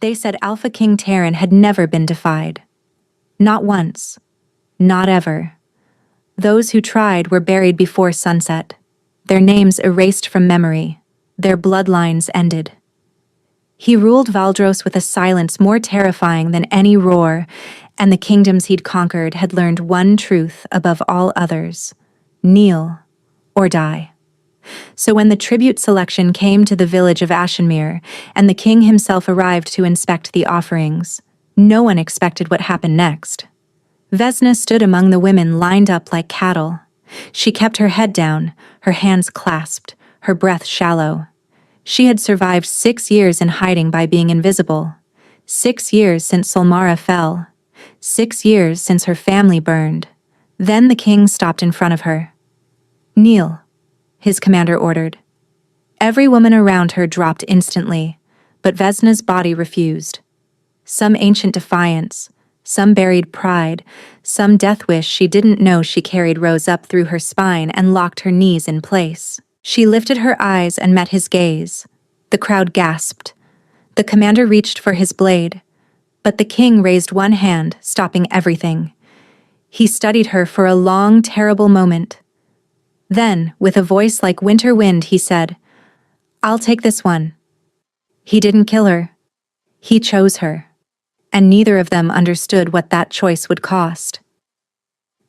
They said Alpha King Terran had never been defied. Not once. Not ever. Those who tried were buried before sunset, their names erased from memory, their bloodlines ended. He ruled Valdros with a silence more terrifying than any roar, and the kingdoms he'd conquered had learned one truth above all others: kneel or die. So when the tribute selection came to the village of Ashenmere, and the king himself arrived to inspect the offerings, no one expected what happened next. Vesna stood among the women lined up like cattle. She kept her head down, her hands clasped, her breath shallow. She had survived 6 years in hiding by being invisible. 6 years since Solmara fell. 6 years since her family burned. Then the king stopped in front of her. "Kneel," his commander ordered. Every woman around her dropped instantly, but Vesna's body refused. Some ancient defiance, some buried pride, some death wish she didn't know she carried rose up through her spine and locked her knees in place. She lifted her eyes and met his gaze. The crowd gasped. The commander reached for his blade, but the king raised one hand, stopping everything. He studied her for a long, terrible moment. Then, with a voice like winter wind, he said, "I'll take this one." He didn't kill her. He chose her. And neither of them understood what that choice would cost.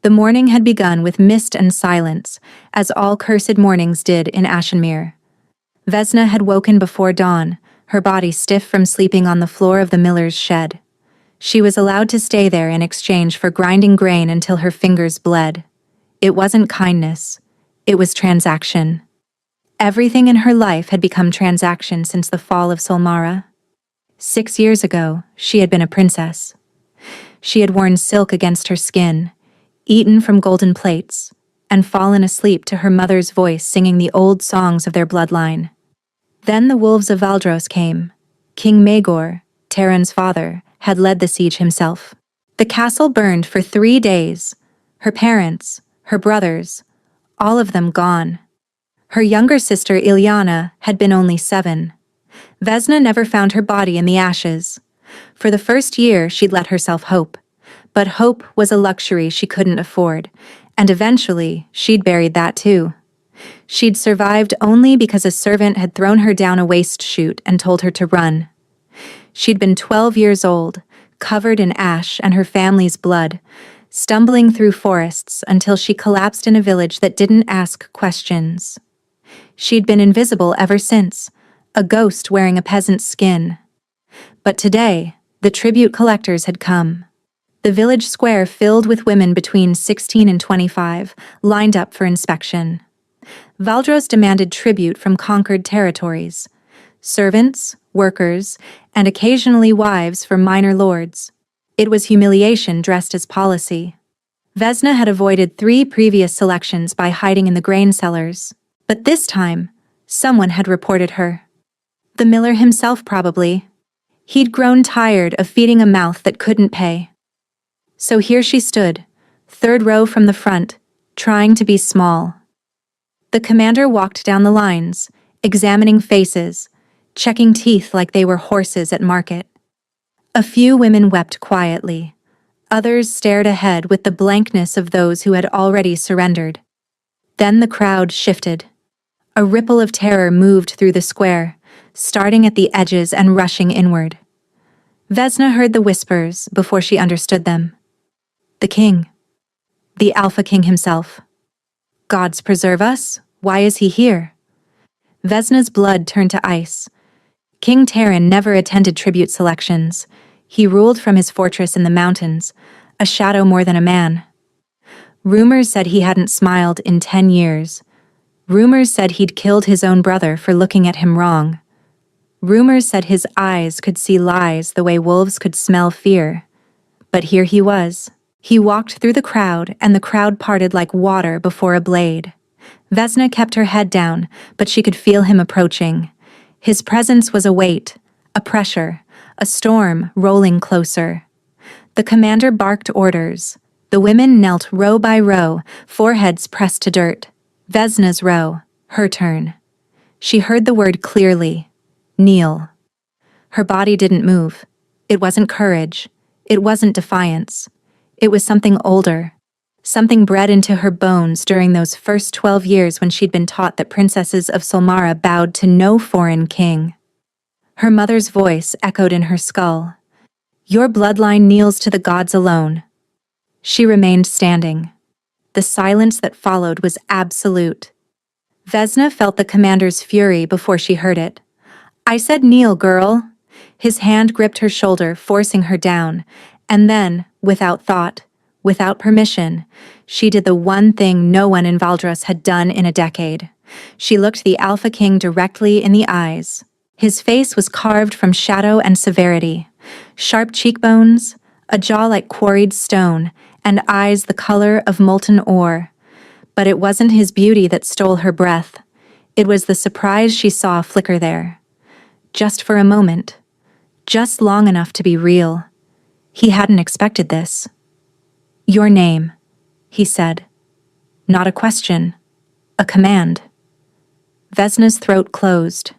The morning had begun with mist and silence, as all cursed mornings did in Ashenmere. Vesna had woken before dawn, her body stiff from sleeping on the floor of the miller's shed. She was allowed to stay there in exchange for grinding grain until her fingers bled. It wasn't kindness. It was transaction. Everything in her life had become transaction since the fall of Solmara. 6 years ago, she had been a princess. She had worn silk against her skin, eaten from golden plates, and fallen asleep to her mother's voice singing the old songs of their bloodline. Then the wolves of Valdros came. King Maegor, Terran's father, had led the siege himself. The castle burned for 3 days. Her parents, her brothers, all of them gone. Her younger sister Ilyana had been only 7. Vesna never found her body in the ashes. For the first year, she'd let herself hope. But hope was a luxury she couldn't afford, and eventually, she'd buried that too. She'd survived only because a servant had thrown her down a waste chute and told her to run. She'd been 12 years old, covered in ash and her family's blood, stumbling through forests until she collapsed in a village that didn't ask questions. She'd been invisible ever since, a ghost wearing a peasant's skin. But today, the tribute collectors had come. The village square filled with women between 16 and 25, lined up for inspection. Valdros demanded tribute from conquered territories. Servants, workers, and occasionally wives for minor lords. It was humiliation dressed as policy. Vesna had avoided 3 previous selections by hiding in the grain cellars. But this time, someone had reported her. The miller himself, probably. He'd grown tired of feeding a mouth that couldn't pay. So here she stood, 3rd row from the front, trying to be small. The commander walked down the lines, examining faces, checking teeth like they were horses at market. A few women wept quietly. Others stared ahead with the blankness of those who had already surrendered. Then the crowd shifted. A ripple of terror moved through the square, starting at the edges and rushing inward. Vesna heard the whispers before she understood them. The king. The Alpha King himself. Gods preserve us? Why is he here? Vesna's blood turned to ice. King Terran never attended tribute selections. He ruled from his fortress in the mountains, a shadow more than a man. Rumors said he hadn't smiled in 10 years. Rumors said he'd killed his own brother for looking at him wrong. Rumors said his eyes could see lies the way wolves could smell fear. But here he was. He walked through the crowd, and the crowd parted like water before a blade. Vesna kept her head down, but she could feel him approaching. His presence was a weight, a pressure, a storm rolling closer. The commander barked orders. The women knelt row by row, foreheads pressed to dirt. Vesna's row, her turn. She heard the word clearly. Kneel. Her body didn't move. It wasn't courage. It wasn't defiance. It was something older. Something bred into her bones during those first 12 years when she'd been taught that princesses of Solmara bowed to no foreign king. Her mother's voice echoed in her skull. Your bloodline kneels to the gods alone. She remained standing. The silence that followed was absolute. Vesna felt the commander's fury before she heard it. I said kneel, girl. His hand gripped her shoulder, forcing her down, and then, without thought, without permission, she did the one thing no one in Valdros had done in a decade. She looked the Alpha King directly in the eyes. His face was carved from shadow and severity. Sharp cheekbones, a jaw like quarried stone, and eyes the color of molten ore. But it wasn't his beauty that stole her breath. It was the surprise she saw flicker there. Just for a moment. Just long enough to be real. He hadn't expected this. Your name, he said. Not a question. A command. Vesna's throat closed.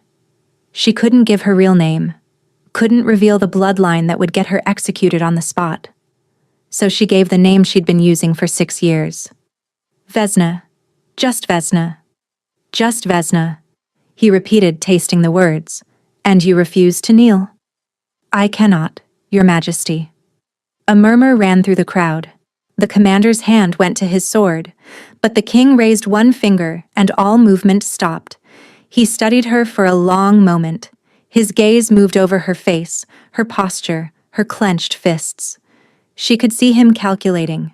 She couldn't give her real name. Couldn't reveal the bloodline that would get her executed on the spot. So she gave the name she'd been using for 6 years. Vesna. Just Vesna. Just Vesna. He repeated, tasting the words. And you refuse to kneel? I cannot, Your Majesty. A murmur ran through the crowd. The commander's hand went to his sword, but the king raised one finger and all movement stopped. He studied her for a long moment. His gaze moved over her face, her posture, her clenched fists. She could see him calculating,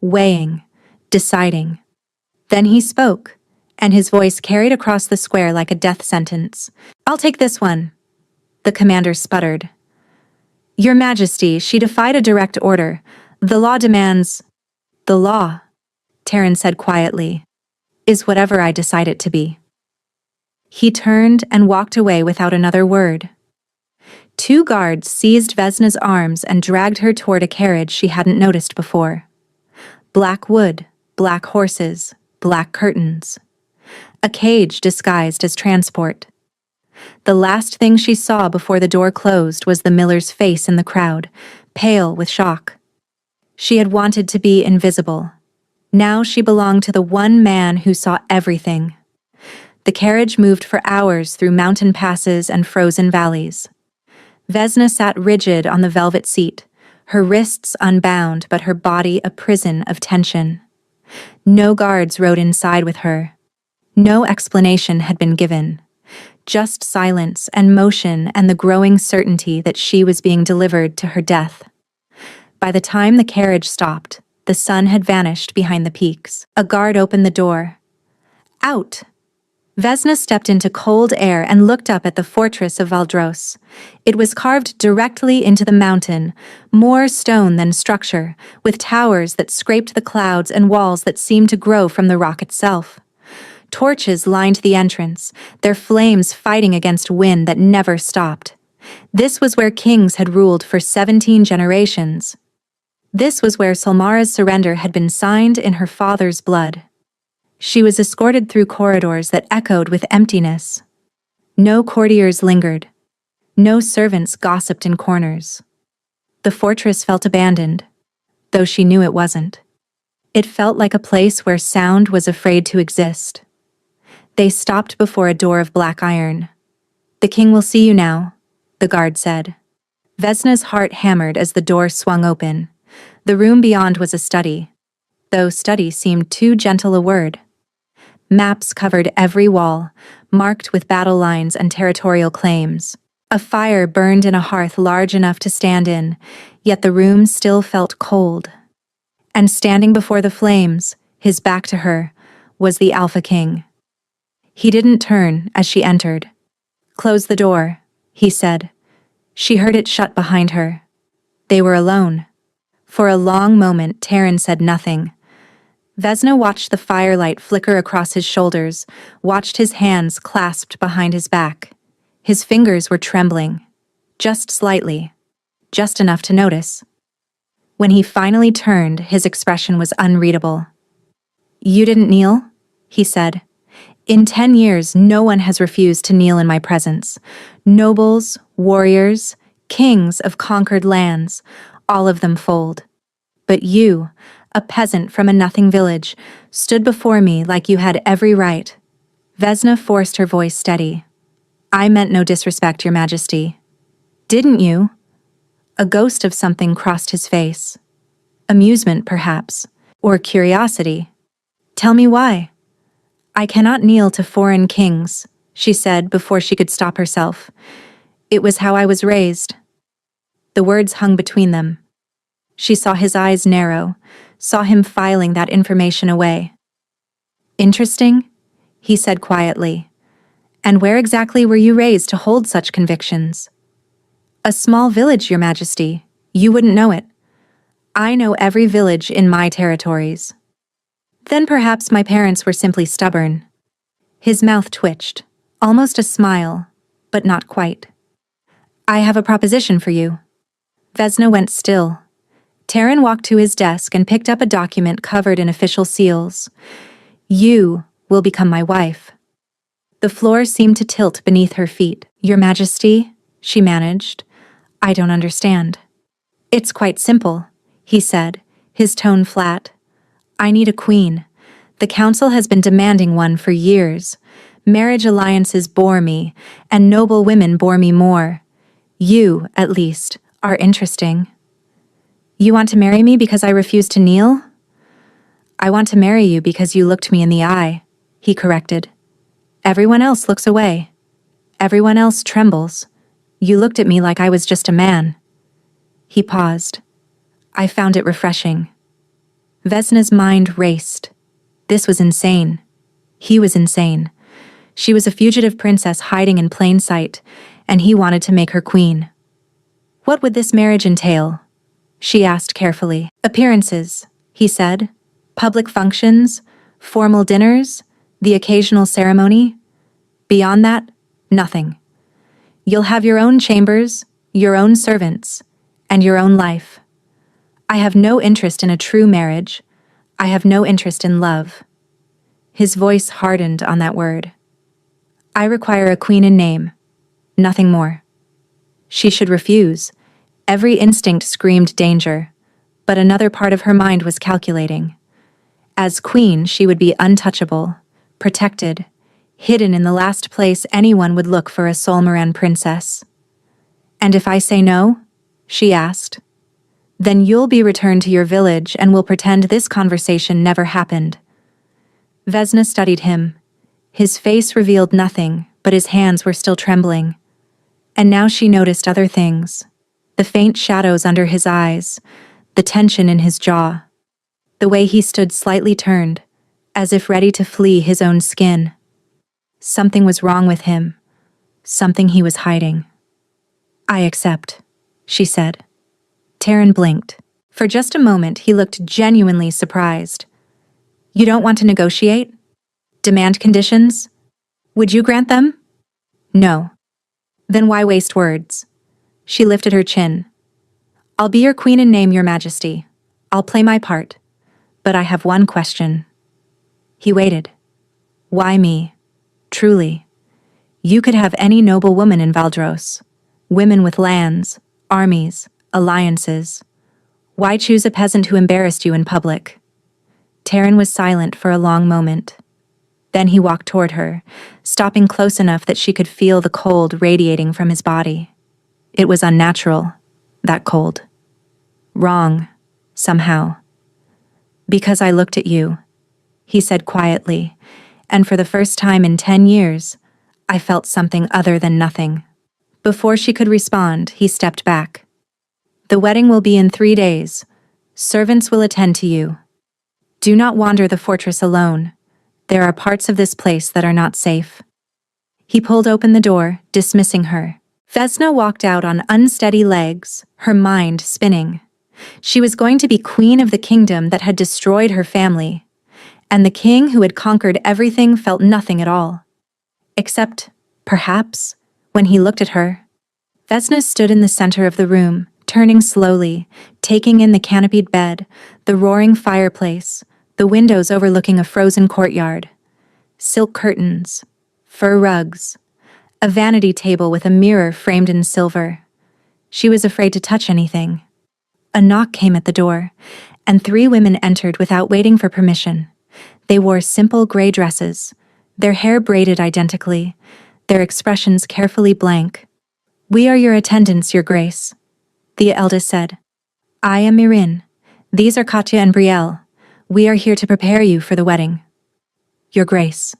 weighing, deciding. Then he spoke, and his voice carried across the square like a death sentence. I'll take this one. The commander sputtered. Your Majesty, she defied a direct order. The law demands... The law, Taryn said quietly, is whatever I decide it to be. He turned and walked away without another word. 2 guards seized Vesna's arms and dragged her toward a carriage she hadn't noticed before. Black wood, black horses, black curtains. A cage disguised as transport. The last thing she saw before the door closed was the miller's face in the crowd, pale with shock. She had wanted to be invisible. Now she belonged to the one man who saw everything. The carriage moved for hours through mountain passes and frozen valleys. Vesna sat rigid on the velvet seat, her wrists unbound but her body a prison of tension. No guards rode inside with her. No explanation had been given. Just silence and motion and the growing certainty that she was being delivered to her death. By the time the carriage stopped, the sun had vanished behind the peaks. A guard opened the door. Out! Vesna stepped into cold air and looked up at the fortress of Valdros. It was carved directly into the mountain, more stone than structure, with towers that scraped the clouds and walls that seemed to grow from the rock itself. Torches lined the entrance, their flames fighting against wind that never stopped. This was where kings had ruled for 17 generations. This was where Solmara's surrender had been signed in her father's blood. She was escorted through corridors that echoed with emptiness. No courtiers lingered. No servants gossiped in corners. The fortress felt abandoned, though she knew it wasn't. It felt like a place where sound was afraid to exist. They stopped before a door of black iron. The king will see you now, the guard said. Vesna's heart hammered as the door swung open. The room beyond was a study, though study seemed too gentle a word. Maps covered every wall, marked with battle lines and territorial claims. A fire burned in a hearth large enough to stand in, yet the room still felt cold. And standing before the flames, his back to her, was the Alpha King. He didn't turn as she entered. Close the door, he said. She heard it shut behind her. They were alone. For a long moment, Taryn said nothing. Vesna watched the firelight flicker across his shoulders, watched his hands clasped behind his back. His fingers were trembling. Just slightly. Just enough to notice. When he finally turned, his expression was unreadable. You didn't kneel? He said. In 10 years, no one has refused to kneel in my presence. Nobles, warriors, kings of conquered lands, all of them fold. But you, a peasant from a nothing village, stood before me like you had every right. Vesna forced her voice steady. I meant no disrespect, Your Majesty. Didn't you? A ghost of something crossed his face. Amusement, perhaps, or curiosity. Tell me why. I cannot kneel to foreign kings, she said before she could stop herself. It was how I was raised. The words hung between them. She saw his eyes narrow, saw him filing that information away. Interesting, he said quietly. And where exactly were you raised to hold such convictions? A small village, Your Majesty. You wouldn't know it. I know every village in my territories. Then perhaps my parents were simply stubborn. His mouth twitched, almost a smile, but not quite. I have a proposition for you. Vesna went still. Taryn walked to his desk and picked up a document covered in official seals. You will become my wife. The floor seemed to tilt beneath her feet. Your Majesty, she managed. I don't understand. It's quite simple, he said, his tone flat. I need a queen. The council has been demanding one for years. Marriage alliances bore me, and noble women bore me more. You, at least, are interesting. You want to marry me because I refuse to kneel? I want to marry you because you looked me in the eye, he corrected. Everyone else looks away. Everyone else trembles. You looked at me like I was just a man. He paused. I found it refreshing. Vesna's mind raced. This was insane. He was insane. She was a fugitive princess hiding in plain sight, and he wanted to make her queen. What would this marriage entail? She asked carefully. Appearances, he said. Public functions, formal dinners, the occasional ceremony. Beyond that, nothing. You'll have your own chambers, your own servants, and your own life. I have no interest in a true marriage. I have no interest in love. His voice hardened on that word. I require a queen in name, nothing more. She should refuse. Every instinct screamed danger, but another part of her mind was calculating. As queen, she would be untouchable, protected, hidden in the last place anyone would look for a Solmoran princess. And if I say no, she asked, then you'll be returned to your village and will pretend this conversation never happened. Vesna studied him. His face revealed nothing, but his hands were still trembling. And now she noticed other things. The faint shadows under his eyes, the tension in his jaw, the way he stood slightly turned, as if ready to flee his own skin. Something was wrong with him, something he was hiding. I accept, she said. Taryn blinked. For just a moment, he looked genuinely surprised. You don't want to negotiate? Demand conditions? Would you grant them? No. Then why waste words? She lifted her chin. I'll be your queen in name, Your Majesty. I'll play my part. But I have one question. He waited. Why me? Truly. You could have any noble woman in Valdros. Women with lands, armies, alliances. Why choose a peasant who embarrassed you in public? Taryn was silent for a long moment. Then he walked toward her, stopping close enough that she could feel the cold radiating from his body. It was unnatural, that cold. Wrong, somehow. Because I looked at you, he said quietly, and for the first time in 10 years, I felt something other than nothing. Before she could respond, he stepped back. The wedding will be in 3 days. Servants will attend to you. Do not wander the fortress alone. There are parts of this place that are not safe. He pulled open the door, dismissing her. Vesna walked out on unsteady legs, her mind spinning. She was going to be queen of the kingdom that had destroyed her family, and the king who had conquered everything felt nothing at all. Except, perhaps, when he looked at her. Vesna stood in the center of the room, turning slowly, taking in the canopied bed, the roaring fireplace, the windows overlooking a frozen courtyard. Silk curtains, fur rugs, A vanity table with a mirror framed in silver. She was afraid to touch anything. A knock came at the door, and 3 women entered without waiting for permission. They wore simple gray dresses, their hair braided identically, their expressions carefully blank. "We are your attendants, Your Grace," the eldest said. "I am Mirin. These are Katya and Brielle. We are here to prepare you for the wedding." "Your Grace."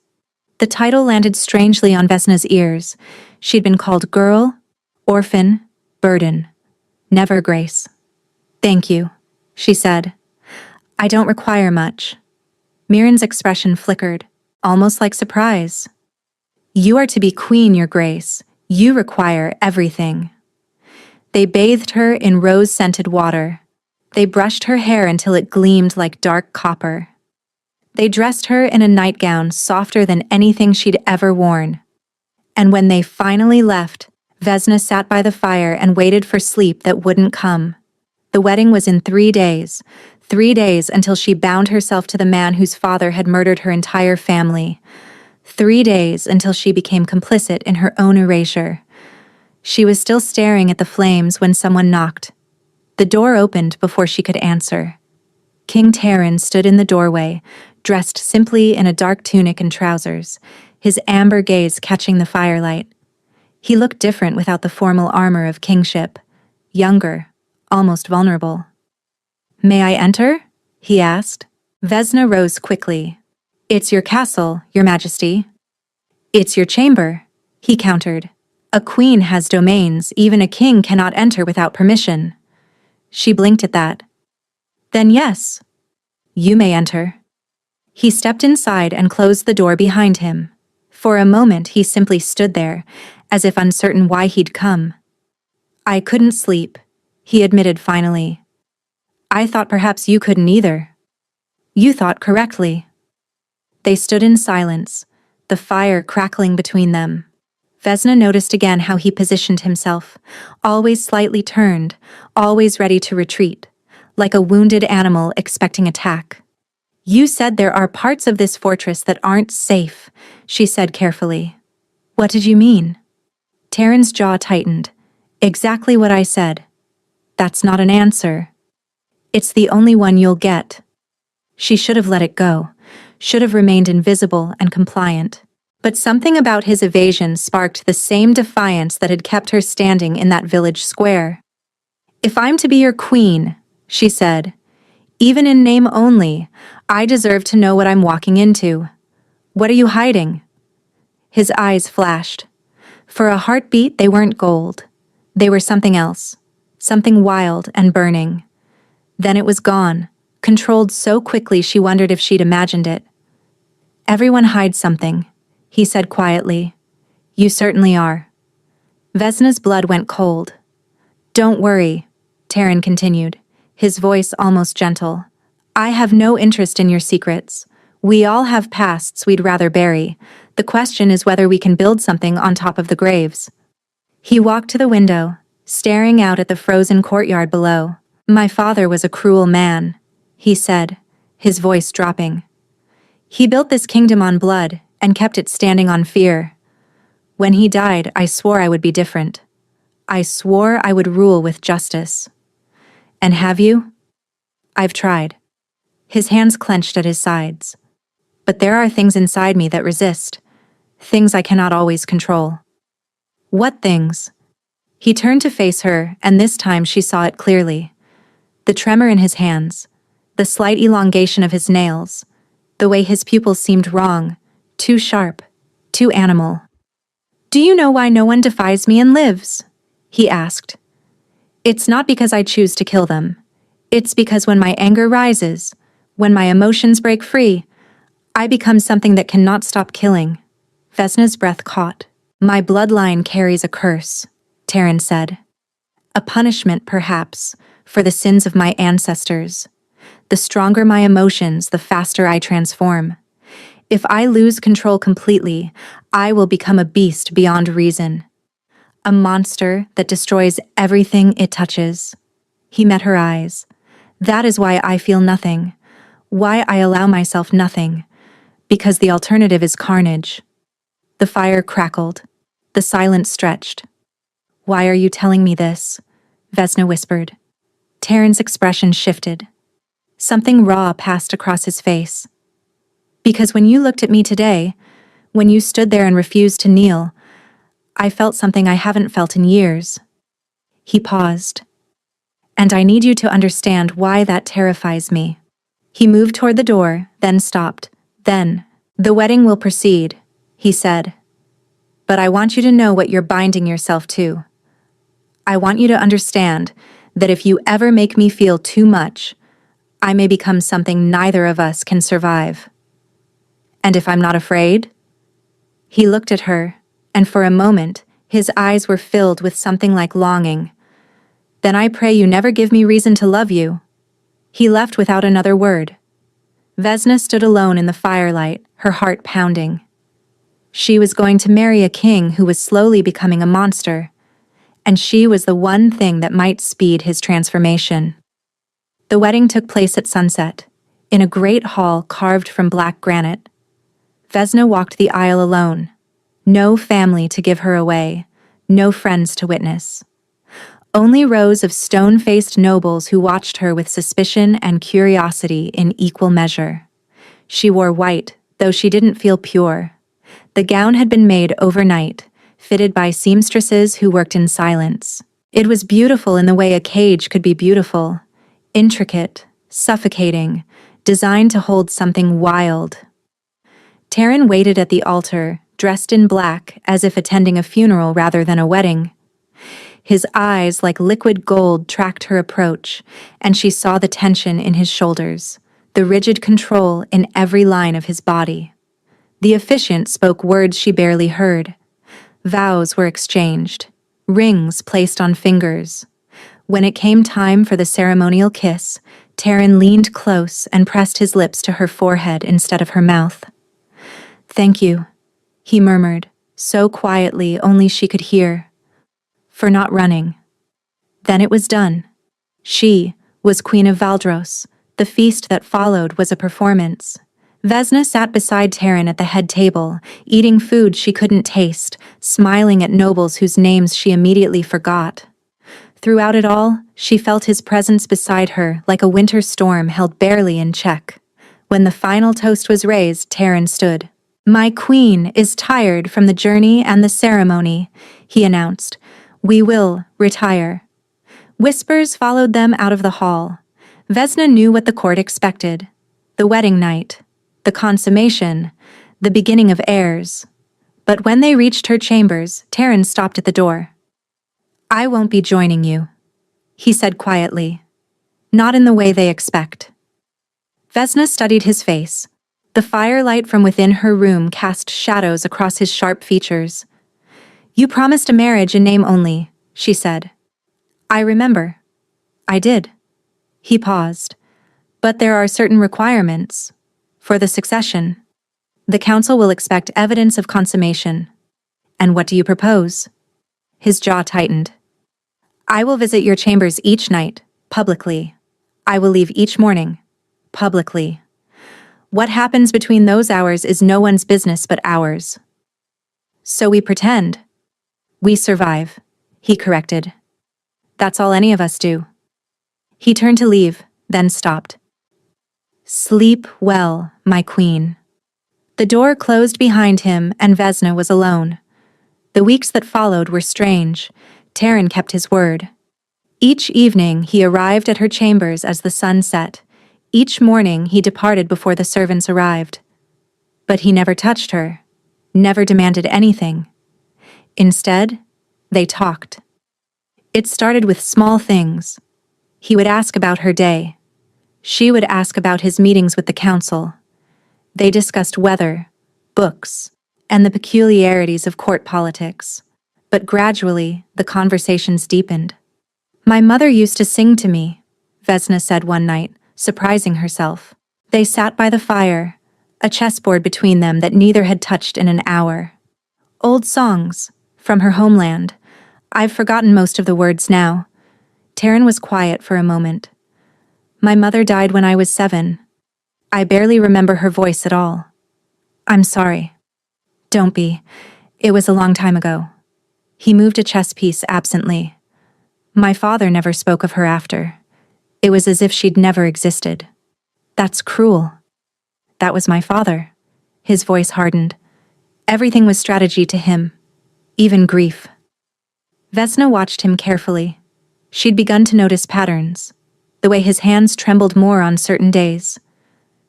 The title landed strangely on Vesna's ears. She'd been called girl, orphan, burden. Never Grace. "Thank you," she said. "I don't require much." Mirin's expression flickered, almost like surprise. "You are to be queen, Your Grace. You require everything." They bathed her in rose-scented water. They brushed her hair until it gleamed like dark copper. They dressed her in a nightgown softer than anything she'd ever worn. And when they finally left, Vesna sat by the fire and waited for sleep that wouldn't come. The wedding was in 3 days. 3 days until she bound herself to the man whose father had murdered her entire family. 3 days until she became complicit in her own erasure. She was still staring at the flames when someone knocked. The door opened before she could answer. King Terran stood in the doorway, dressed simply in a dark tunic and trousers, his amber gaze catching the firelight. He looked different without the formal armor of kingship, younger, almost vulnerable. "May I enter?" he asked. Vesna rose quickly. "It's your castle, Your Majesty." "It's your chamber," he countered. "A queen has domains, even a king cannot enter without permission." She blinked at that. "Then yes, you may enter." He stepped inside and closed the door behind him. For a moment he simply stood there, as if uncertain why he'd come. "I couldn't sleep," he admitted finally. "I thought perhaps you couldn't either." "You thought correctly." They stood in silence, the fire crackling between them. Vesna noticed again how he positioned himself, always slightly turned, always ready to retreat, like a wounded animal expecting attack. "You said there are parts of this fortress that aren't safe," she said carefully. "What did you mean?" Terran's jaw tightened. "Exactly what I said." "That's not an answer." "It's the only one you'll get." She should have let it go, should have remained invisible and compliant. But something about his evasion sparked the same defiance that had kept her standing in that village square. "If I'm to be your queen," she said, "even in name only, I deserve to know what I'm walking into. What are you hiding?" His eyes flashed. For a heartbeat, they weren't gold. They were something else, something wild and burning. Then it was gone, controlled so quickly she wondered if she'd imagined it. "Everyone hides something," he said quietly. "You certainly are." Vesna's blood went cold. "Don't worry," Terran continued, his voice almost gentle. "I have no interest in your secrets. We all have pasts we'd rather bury. The question is whether we can build something on top of the graves." He walked to the window, staring out at the frozen courtyard below. "My father was a cruel man," he said, his voice dropping. "He built this kingdom on blood and kept it standing on fear. When he died, I swore I would be different. I swore I would rule with justice. And have you?" "I've tried." His hands clenched at his sides. "But there are things inside me that resist, things I cannot always control." "What things?" He turned to face her, and this time she saw it clearly. The tremor in his hands, the slight elongation of his nails, the way his pupils seemed wrong, too sharp, too animal. "Do you know why no one defies me and lives?" he asked. "It's not because I choose to kill them. It's because when my anger rises, when my emotions break free, I become something that cannot stop killing." Vesna's breath caught. "My bloodline carries a curse," Terran said. "A punishment, perhaps, for the sins of my ancestors. The stronger my emotions, the faster I transform. If I lose control completely, I will become a beast beyond reason. A monster that destroys everything it touches." He met her eyes. "That is why I feel nothing. Why I allow myself nothing. Because the alternative is carnage." The fire crackled. The silence stretched. "Why are you telling me this?" Vesna whispered. Taryn's expression shifted. Something raw passed across his face. "Because when you looked at me today, when you stood there and refused to kneel, I felt something I haven't felt in years." He paused. "And I need you to understand why that terrifies me." He moved toward the door, then stopped. "Then, the wedding will proceed," he said. "But I want you to know what you're binding yourself to. I want you to understand that if you ever make me feel too much, I may become something neither of us can survive. And if I'm not afraid?" He looked at her, and for a moment, his eyes were filled with something like longing. "Then I pray you never give me reason to love you." He left without another word. Vesna stood alone in the firelight, her heart pounding. She was going to marry a king who was slowly becoming a monster, and she was the one thing that might speed his transformation. The wedding took place at sunset, in a great hall carved from black granite. Vesna walked the aisle alone. No family to give her away, no friends to witness. Only rows of stone-faced nobles who watched her with suspicion and curiosity in equal measure. She wore white, though she didn't feel pure. The gown had been made overnight, fitted by seamstresses who worked in silence. It was beautiful in the way a cage could be beautiful, intricate, suffocating, designed to hold something wild. Taryn waited at the altar, dressed in black, as if attending a funeral rather than a wedding. His eyes, like liquid gold, tracked her approach, and she saw the tension in his shoulders, the rigid control in every line of his body. The officiant spoke words she barely heard. Vows were exchanged, rings placed on fingers. When it came time for the ceremonial kiss, Taryn leaned close and pressed his lips to her forehead instead of her mouth. "Thank you," he murmured, so quietly only she could hear, "for not running." Then it was done. She was Queen of Valdros. The feast that followed was a performance. Vesna sat beside Taryn at the head table, eating food she couldn't taste, smiling at nobles whose names she immediately forgot. Throughout it all, she felt his presence beside her like a winter storm held barely in check. When the final toast was raised, Taryn stood. "My queen is tired from the journey and the ceremony," he announced. "We will retire." Whispers followed them out of the hall. Vesna knew what the court expected. The wedding night, the consummation, the beginning of heirs. But when they reached her chambers, Taryn stopped at the door. "I won't be joining you," he said quietly. "Not in the way they expect." Vesna studied his face. The firelight from within her room cast shadows across his sharp features. "You promised a marriage in name only," she said. "I remember. I did." He paused. "But there are certain requirements. For the succession. The council will expect evidence of consummation." "And what do you propose?" His jaw tightened. "I will visit your chambers each night, publicly. I will leave each morning, publicly. What happens between those hours is no one's business but ours." "So we pretend." "We survive," he corrected. "That's all any of us do." He turned to leave, then stopped. "Sleep well, my queen." The door closed behind him and Vesna was alone. The weeks that followed were strange. Taryn kept his word. Each evening he arrived at her chambers as the sun set. Each morning he departed before the servants arrived. But he never touched her, never demanded anything. Instead, they talked. It started with small things. He would ask about her day. She would ask about his meetings with the council. They discussed weather, books, and the peculiarities of court politics. But gradually, the conversations deepened. "My mother used to sing to me," Vesna said one night, surprising herself. They sat by the fire, a chessboard between them that neither had touched in an hour. Old songs, from her homeland. I've forgotten most of the words now. Taryn was quiet for a moment. "My mother died when I was 7. I barely remember her voice at all. I'm sorry." "Don't be. It was a long time ago." He moved a chess piece absently. My father never spoke of her after. It was as if she'd never existed. That's cruel. That was my father. His voice hardened. Everything was strategy to him, even grief. Vesna watched him carefully. She'd begun to notice patterns. The way his hands trembled more on certain days.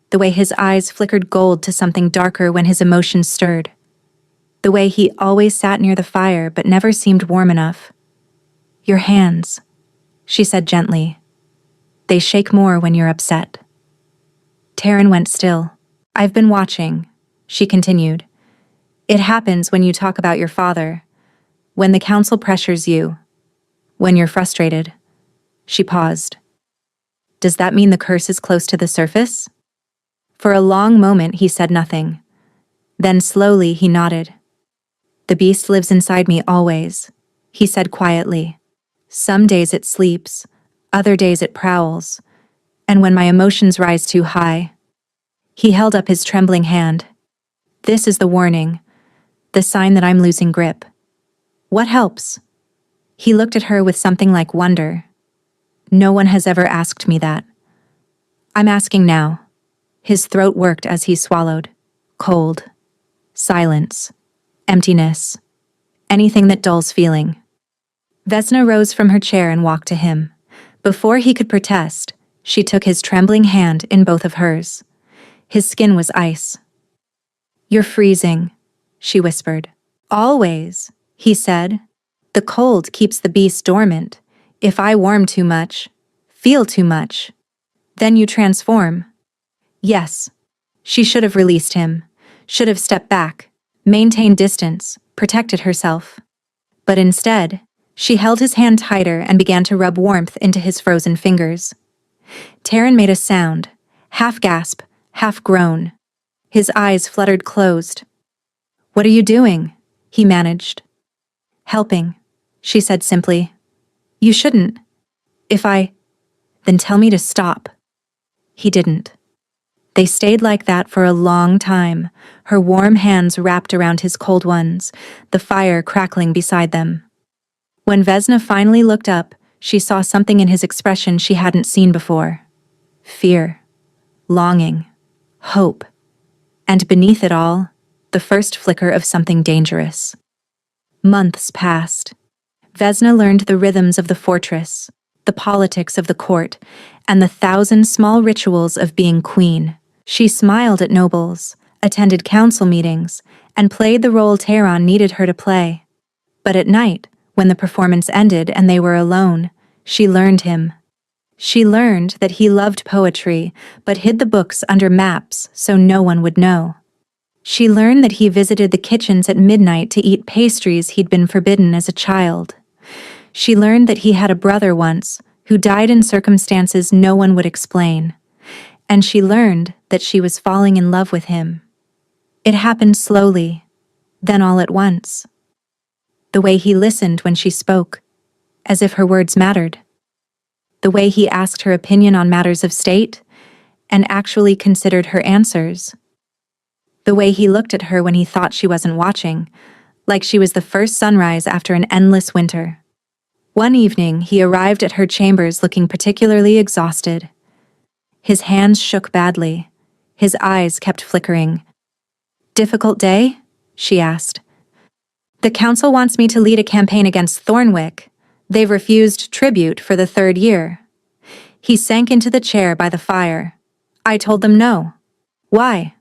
The way his eyes flickered gold to something darker when his emotions stirred. The way he always sat near the fire but never seemed warm enough. Your hands, she said gently. They shake more when you're upset. Taryn went still. I've been watching, she continued. It happens when you talk about your father, when the council pressures you, when you're frustrated. She paused. Does that mean the curse is close to the surface? For a long moment he said nothing. Then slowly he nodded. The beast lives inside me always, he said quietly. Some days it sleeps, other days it prowls, and when my emotions rise too high. He held up his trembling hand. This is the warning, the sign that I'm losing grip. What helps? He looked at her with something like wonder. No one has ever asked me that. I'm asking now. His throat worked as he swallowed. Cold. Silence. Emptiness. Anything that dulls feeling. Vesna rose from her chair and walked to him. Before he could protest, she took his trembling hand in both of hers. His skin was ice. You're freezing, she whispered. Always, he said. The cold keeps the beast dormant. If I warm too much, feel too much, then you transform. Yes, she should have released him, should have stepped back, maintained distance, protected herself. But instead, she held his hand tighter and began to rub warmth into his frozen fingers. Taryn made a sound, half gasp, half groan. His eyes fluttered closed. What are you doing? He managed. Helping, she said simply. You shouldn't. Then tell me to stop. He didn't. They stayed like that for a long time, her warm hands wrapped around his cold ones, the fire crackling beside them. When Vesna finally looked up, she saw something in his expression she hadn't seen before. Fear, longing, hope, and beneath it all, the first flicker of something dangerous. Months passed. Vesna learned the rhythms of the fortress, the politics of the court, and the 1,000 small rituals of being queen. She smiled at nobles, attended council meetings, and played the role Tehran needed her to play. But at night, when the performance ended and they were alone, she learned him. She learned that he loved poetry, but hid the books under maps so no one would know. She learned that he visited the kitchens at midnight to eat pastries he'd been forbidden as a child. She learned that he had a brother once, who died in circumstances no one would explain. And she learned that she was falling in love with him. It happened slowly, then all at once. The way he listened when she spoke, as if her words mattered. The way he asked her opinion on matters of state, and actually considered her answers. The way he looked at her when he thought she wasn't watching, like she was the first sunrise after an endless winter. One evening, he arrived at her chambers looking particularly exhausted. His hands shook badly. His eyes kept flickering. Difficult day? She asked. The council wants me to lead a campaign against Thornwick. They've refused tribute for the 3rd year. He sank into the chair by the fire. I told them no. Why?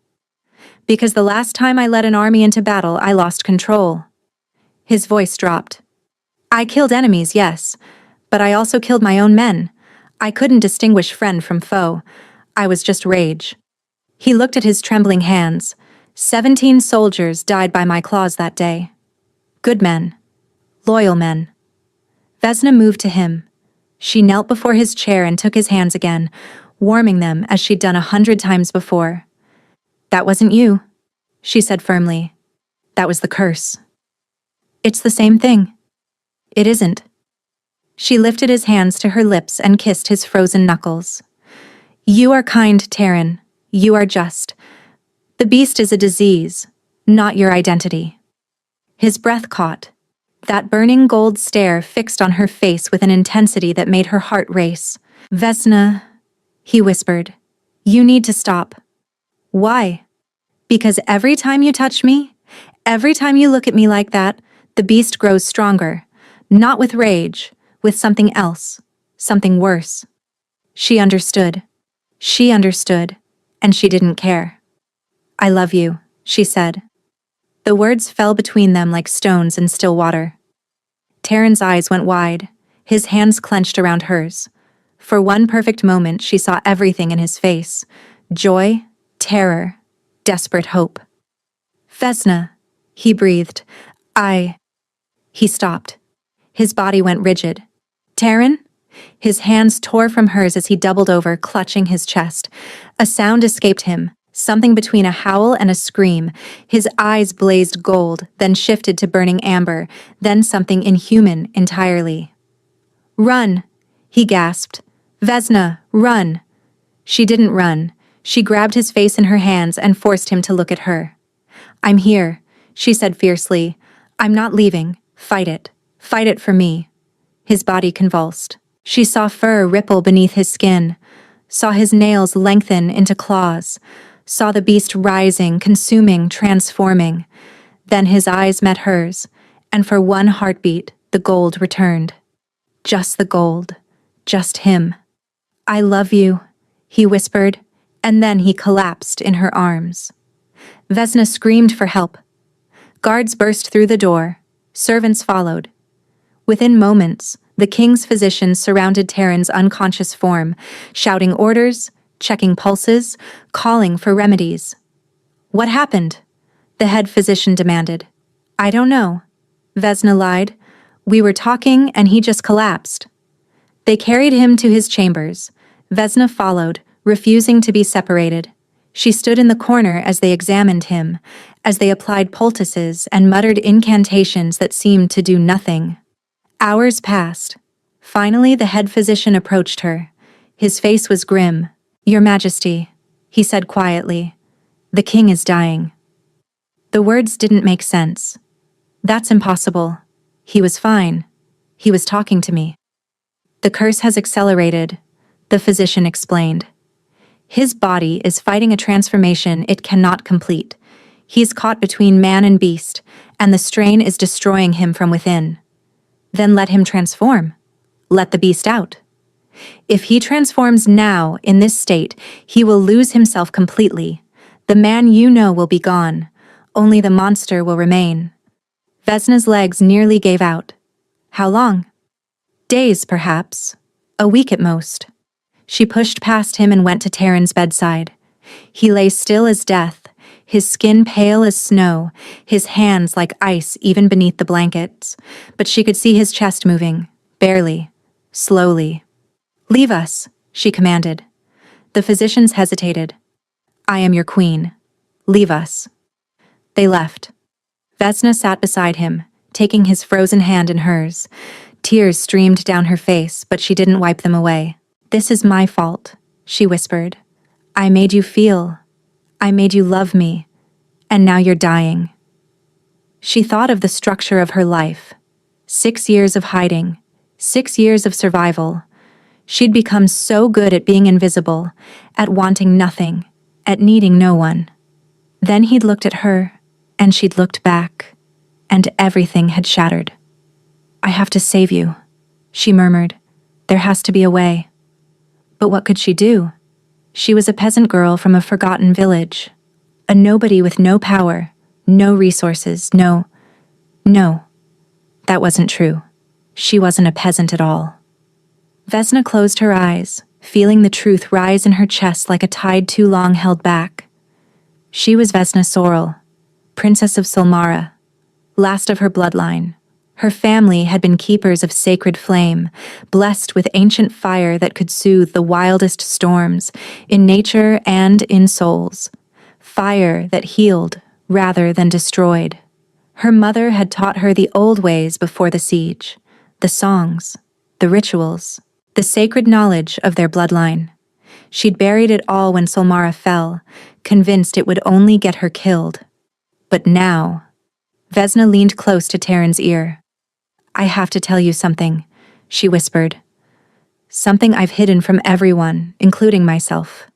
Because the last time I led an army into battle, I lost control. His voice dropped. I killed enemies, yes, but I also killed my own men. I couldn't distinguish friend from foe. I was just rage. He looked at his trembling hands. 17 soldiers died by my claws that day. Good men. Loyal men. Vesna moved to him. She knelt before his chair and took his hands again, warming them as she'd done 100 times before. That wasn't you, she said firmly. That was the curse. It's the same thing. It isn't. She lifted his hands to her lips and kissed his frozen knuckles. You are kind, Taryn. You are just. The beast is a disease, not your identity. His breath caught. that burning gold stare fixed on her face with an intensity that made her heart race. "Vesna," he whispered, "you need to stop." "Why?" "Because every time you touch me, every time you look at me like that, the beast grows stronger. Not with rage, with something else, something worse." She understood. She understood, and she didn't care. "I love you," she said. The words fell between them like stones in still water. Taryn's eyes went wide, his hands clenched around hers. For one perfect moment, she saw everything in his face: joy, terror, desperate hope. "Vesna," he breathed. He stopped. His body went rigid. "Taryn?" His hands tore from hers as he doubled over, clutching his chest. A sound escaped him, something between a howl and a scream. His eyes blazed gold, then shifted to burning amber, then something inhuman entirely. "Run!" he gasped. "Vesna, run!" She didn't run. She grabbed his face in her hands and forced him to look at her. "I'm here," she said fiercely. "I'm not leaving. Fight it. Fight it for me." His body convulsed. She saw fur ripple beneath his skin, saw his nails lengthen into claws, saw the beast rising, consuming, transforming. Then his eyes met hers, and for one heartbeat, the gold returned. Just the gold. Just him. "I love you," he whispered, and then he collapsed in her arms. Vesna screamed for help. Guards burst through the door. Servants followed. Within moments, the king's physicians surrounded Taryn's unconscious form, shouting orders, checking pulses, calling for remedies. "What happened?" the head physician demanded. "I don't know," Vesna lied. "We were talking and he just collapsed." They carried him to his chambers. Vesna followed, refusing to be separated. She stood in the corner as they examined him, as they applied poultices and muttered incantations that seemed to do nothing. Hours passed. Finally, the head physician approached her. His face was grim. "Your Majesty," he said quietly, "the king is dying." The words didn't make sense. "That's impossible. He was fine. He was talking to me." "The curse has accelerated," the physician explained. "His body is fighting a transformation it cannot complete. He's caught between man and beast, and the strain is destroying him from within." "Then let him transform. Let the beast out." "If he transforms now, in this state, he will lose himself completely. The man you know will be gone. Only the monster will remain." Vesna's legs nearly gave out. "How long?" "Days, perhaps. A week at most." She pushed past him and went to Taryn's bedside. He lay still as death, his skin pale as snow, his hands like ice even beneath the blankets. But she could see his chest moving, barely, slowly. "Leave us," she commanded. The physicians hesitated. "I am your queen. Leave us." They left. Vesna sat beside him, taking his frozen hand in hers. Tears streamed down her face, but she didn't wipe them away. "This is my fault," she whispered. "I made you feel. I made you love me. And now you're dying." She thought of the structure of her life. 6 years of hiding. 6 years of survival. She'd become so good at being invisible, at wanting nothing, at needing no one. Then he'd looked at her, and she'd looked back, and everything had shattered. "I have to save you," she murmured. "There has to be a way." But what could she do? She was a peasant girl from a forgotten village, a nobody with no power, no resources, no, that wasn't true. She wasn't a peasant at all. Vesna closed her eyes, feeling the truth rise in her chest like a tide too long held back. She was Vesna Sorrel, Princess of Solmara, last of her bloodline. Her family had been keepers of sacred flame, blessed with ancient fire that could soothe the wildest storms, in nature and in souls. Fire that healed rather than destroyed. Her mother had taught her the old ways before the siege, the songs, the rituals, the sacred knowledge of their bloodline. She'd buried it all when Solmara fell, convinced it would only get her killed. But now, Vesna leaned close to Taryn's ear. I have to tell you something, she whispered. Something I've hidden from everyone, including myself.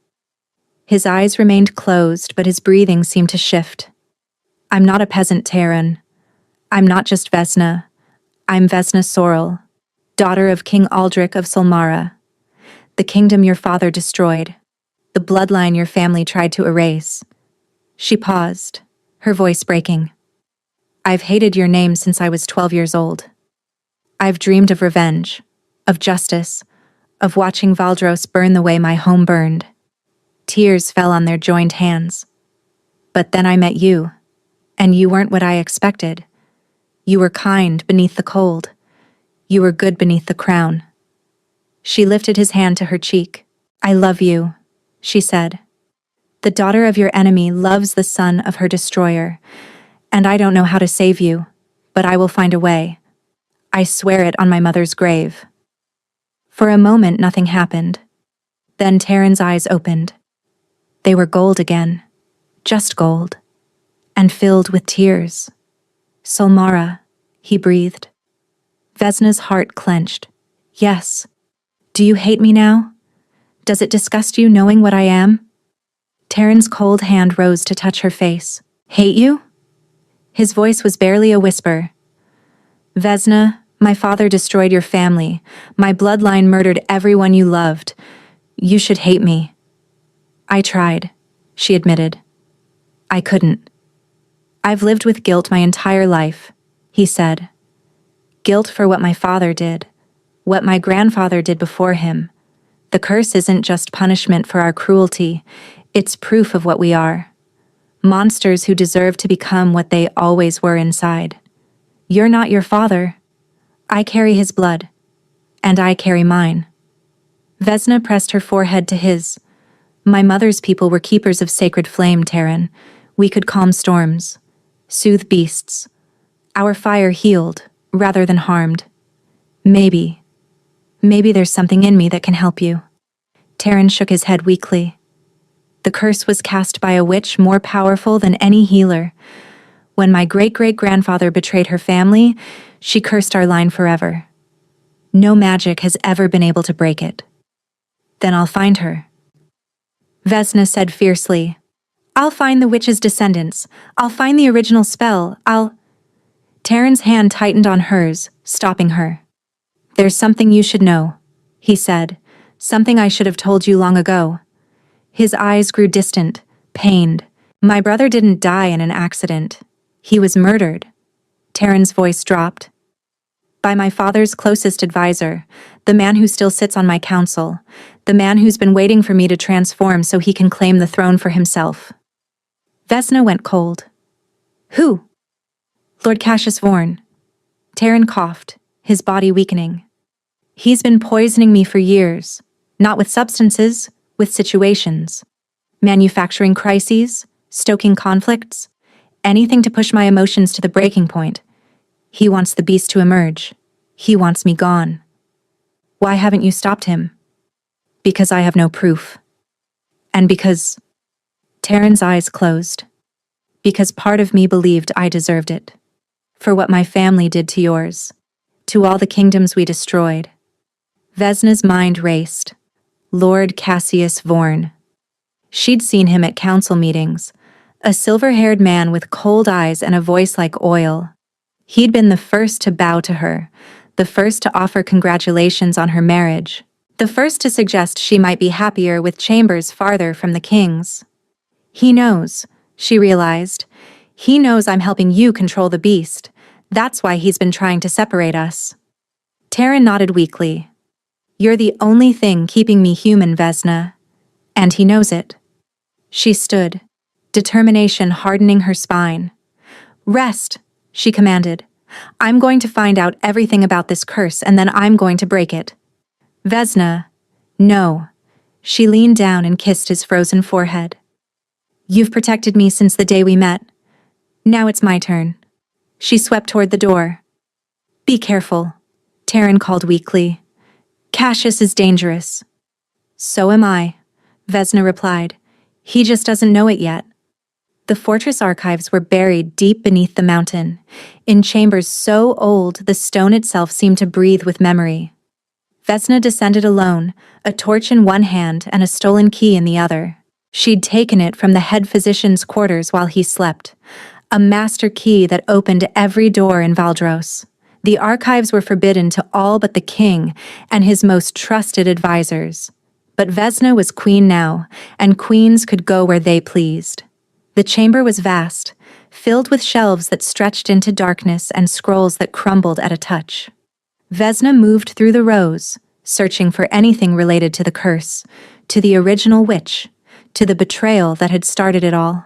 His eyes remained closed, but his breathing seemed to shift. I'm not a peasant Terran. I'm not just Vesna. I'm Vesna Sorrel, daughter of King Aldrich of Solmara, the kingdom your father destroyed, the bloodline your family tried to erase. She paused, her voice breaking. I've hated your name since I was 12 years old. I've dreamed of revenge, of justice, of watching Valdros burn the way my home burned. Tears fell on their joined hands. But then I met you, and you weren't what I expected. You were kind beneath the cold. You were good beneath the crown. She lifted his hand to her cheek. I love you, she said. The daughter of your enemy loves the son of her destroyer, and I don't know how to save you, but I will find a way. I swear it on my mother's grave. For a moment, nothing happened. Then Terran's eyes opened. They were gold again, just gold, and filled with tears. Solmara, he breathed. Vesna's heart clenched. Yes. Do you hate me now? Does it disgust you knowing what I am? Terran's cold hand rose to touch her face. Hate you? His voice was barely a whisper. Vesna, my father destroyed your family. My bloodline murdered everyone you loved. You should hate me. I tried, she admitted. I couldn't. I've lived with guilt my entire life, he said. Guilt for what my father did, what my grandfather did before him. The curse isn't just punishment for our cruelty, it's proof of what we are. Monsters who deserve to become what they always were inside. You're not your father. I carry his blood, and I carry mine. Vesna pressed her forehead to his. My mother's people were keepers of sacred flame, Terran. We could calm storms, soothe beasts. Our fire healed, rather than harmed. Maybe there's something in me that can help you. Terran shook his head weakly. The curse was cast by a witch more powerful than any healer. When my great-great-grandfather betrayed her family, she cursed our line forever. No magic has ever been able to break it. Then I'll find her. Vesna said fiercely. I'll find the witch's descendants. I'll find the original spell. Terran's hand tightened on hers, stopping her. There's something you should know, he said. Something I should have told you long ago. His eyes grew distant, pained. My brother didn't die in an accident. He was murdered. Terran's voice dropped. By my father's closest advisor, the man who still sits on my council, the man who's been waiting for me to transform so he can claim the throne for himself. Vesna went cold. Who? Lord Cassius Vorn. Terran coughed, his body weakening. He's been poisoning me for years, not with substances, with situations. Manufacturing crises, stoking conflicts, anything to push my emotions to the breaking point. He wants the beast to emerge. He wants me gone. Why haven't you stopped him? Because I have no proof. And because... Terran's eyes closed. Because part of me believed I deserved it. For what my family did to yours. To all the kingdoms we destroyed. Vesna's mind raced. Lord Cassius Vorn. She'd seen him at council meetings. A silver-haired man with cold eyes and a voice like oil. He'd been the first to bow to her, the first to offer congratulations on her marriage, the first to suggest she might be happier with chambers farther from the king's. He knows, she realized. He knows I'm helping you control the beast. That's why he's been trying to separate us. Terran nodded weakly. You're the only thing keeping me human, Vesna. And he knows it. She stood, determination hardening her spine. Rest, she commanded. I'm going to find out everything about this curse and then I'm going to break it. Vesna, no. She leaned down and kissed his frozen forehead. You've protected me since the day we met. Now it's my turn. She swept toward the door. Be careful, Terran called weakly. Cassius is dangerous. So am I, Vesna replied. He just doesn't know it yet. The fortress archives were buried deep beneath the mountain, in chambers so old the stone itself seemed to breathe with memory. Vesna descended alone, a torch in one hand and a stolen key in the other. She'd taken it from the head physician's quarters while he slept, a master key that opened every door in Valdros. The archives were forbidden to all but the king and his most trusted advisors. But Vesna was queen now, and queens could go where they pleased. The chamber was vast, filled with shelves that stretched into darkness and scrolls that crumbled at a touch. Vesna moved through the rows, searching for anything related to the curse, to the original witch, to the betrayal that had started it all.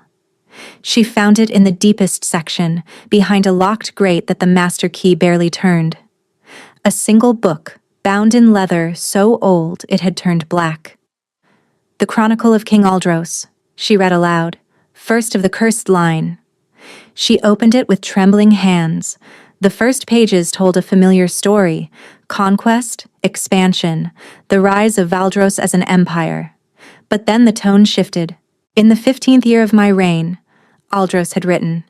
She found it in the deepest section, behind a locked grate that the master key barely turned. A single book, bound in leather so old it had turned black. "The Chronicle of King Aldros," she read aloud, first of the cursed line. She opened it with trembling hands. The first pages told a familiar story: conquest, expansion, the rise of Valdros as an empire. But then the tone shifted. "In the 15th year of my reign," Aldros had written,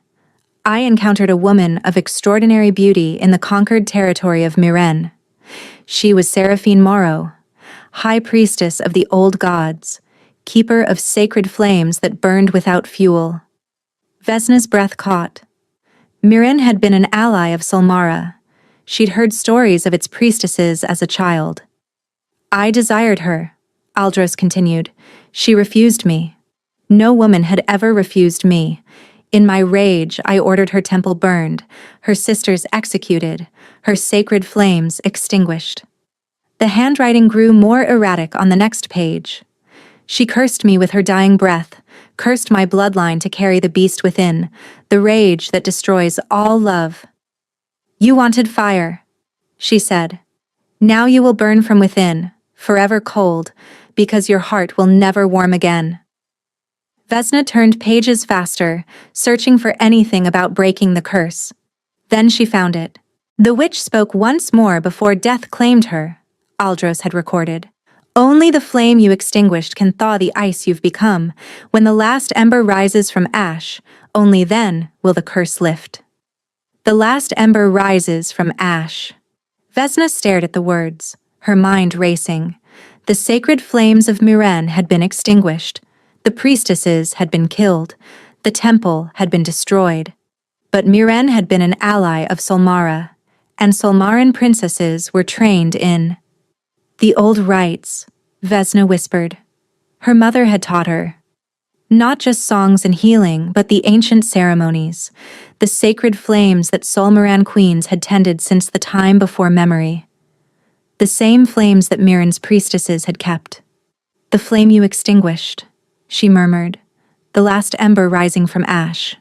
"I encountered a woman of extraordinary beauty in the conquered territory of Miren. She was Seraphine Morrow, high priestess of the old gods, keeper of sacred flames that burned without fuel." Vesna's breath caught. Miren had been an ally of Solmara. She'd heard stories of its priestesses as a child. "I desired her," Aldros continued. "She refused me. No woman had ever refused me. In my rage, I ordered her temple burned, her sisters executed, her sacred flames extinguished." The handwriting grew more erratic on the next page. "She cursed me with her dying breath, cursed my bloodline to carry the beast within, the rage that destroys all love. You wanted fire," she said. "Now you will burn from within, forever cold, because your heart will never warm again." Vesna turned pages faster, searching for anything about breaking the curse. Then she found it. "The witch spoke once more before death claimed her," Aldros had recorded. "Only the flame you extinguished can thaw the ice you've become. When the last ember rises from ash, only then will the curse lift." The last ember rises from ash. Vesna stared at the words, her mind racing. The sacred flames of Miren had been extinguished. The priestesses had been killed. The temple had been destroyed. But Miren had been an ally of Solmara, and Solmaran princesses were trained in the old rites, Vesna whispered. Her mother had taught her. Not just songs and healing, but the ancient ceremonies, the sacred flames that Solmaran queens had tended since the time before memory. The same flames that Miren's priestesses had kept. "The flame you extinguished," she murmured, the last ember rising from ash.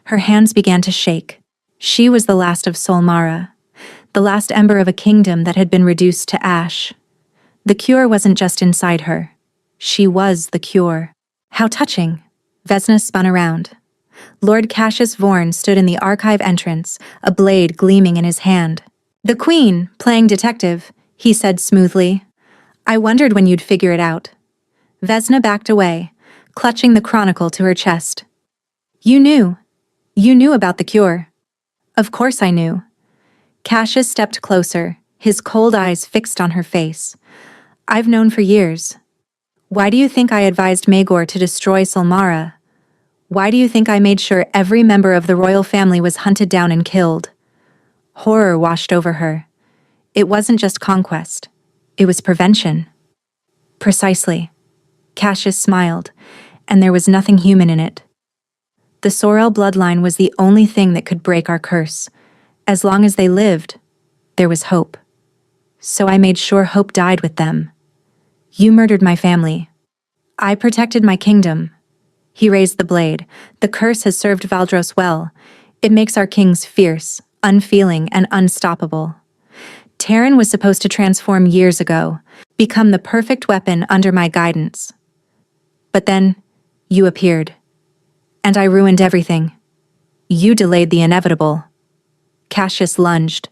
Her hands began to shake. She was the last of Solmara, the last ember of a kingdom that had been reduced to ash. The cure wasn't just inside her. She was the cure. How touching. Vesna spun around. Lord Cassius Vorn stood in the archive entrance, a blade gleaming in his hand. "The Queen, playing detective," he said smoothly. "I wondered when you'd figure it out." Vesna backed away, clutching the chronicle to her chest. You knew about the cure." "Of course I knew." Cassius stepped closer, his cold eyes fixed on her face. "I've known for years. Why do you think I advised Maegor to destroy Solmara? Why do you think I made sure every member of the royal family was hunted down and killed?" Horror washed over her. It wasn't just conquest. It was prevention. "Precisely." Cassius smiled, and there was nothing human in it. "The Sorel bloodline was the only thing that could break our curse. As long as they lived, there was hope. So I made sure hope died with them. You murdered my family. I protected my kingdom." He raised the blade. "The curse has served Valdros well. It makes our kings fierce, unfeeling, and unstoppable. Terran was supposed to transform years ago, become the perfect weapon under my guidance. But then, you appeared. And I ruined everything. You delayed the inevitable." Cassius lunged.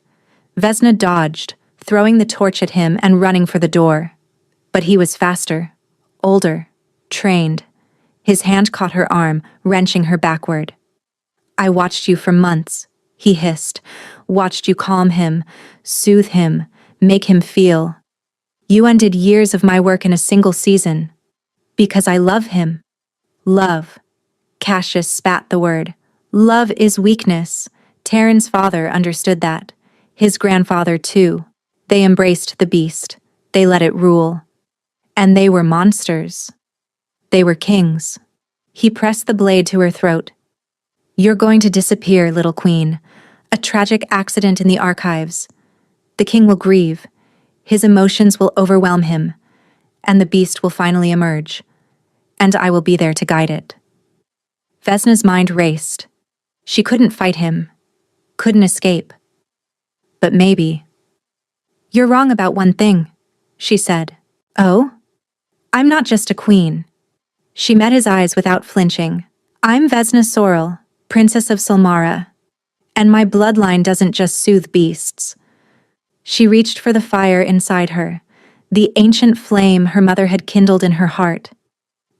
Vesna dodged, throwing the torch at him and running for the door. But he was faster, older, trained. His hand caught her arm, wrenching her backward. "I watched you for months," he hissed. "Watched you calm him, soothe him, make him feel. You undid years of my work in a single season. Because I love him." Love. Cassius spat the word. Love is weakness. Taryn's father understood that. His grandfather, too. They embraced the beast. They let it rule. And they were monsters. They were kings. He pressed the blade to her throat. "You're going to disappear, little queen. A tragic accident in the archives. The king will grieve. His emotions will overwhelm him. And the beast will finally emerge. And I will be there to guide it." Vesna's mind raced. She couldn't fight him. Couldn't escape. But maybe. "You're wrong about one thing," she said. "Oh? I'm not just a queen." She met his eyes without flinching. "I'm Vesna Sorrel, Princess of Solmara. And my bloodline doesn't just soothe beasts." She reached for the fire inside her, the ancient flame her mother had kindled in her heart.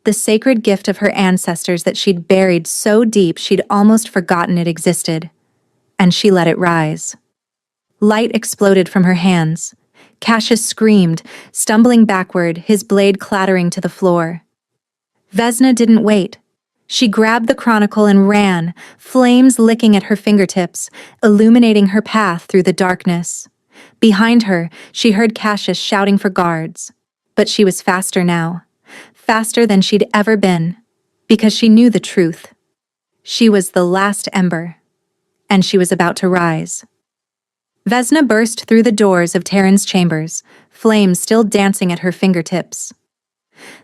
The sacred gift of her ancestors that she'd buried so deep she'd almost forgotten it existed. And she let it rise. Light exploded from her hands. Cassius screamed, stumbling backward, his blade clattering to the floor. Vesna didn't wait. She grabbed the chronicle and ran, flames licking at her fingertips, illuminating her path through the darkness. Behind her, she heard Cassius shouting for guards. But she was faster now. Faster than she'd ever been. Because she knew the truth. She was the last ember. And she was about to rise. Vesna burst through the doors of Taryn's chambers, flames still dancing at her fingertips.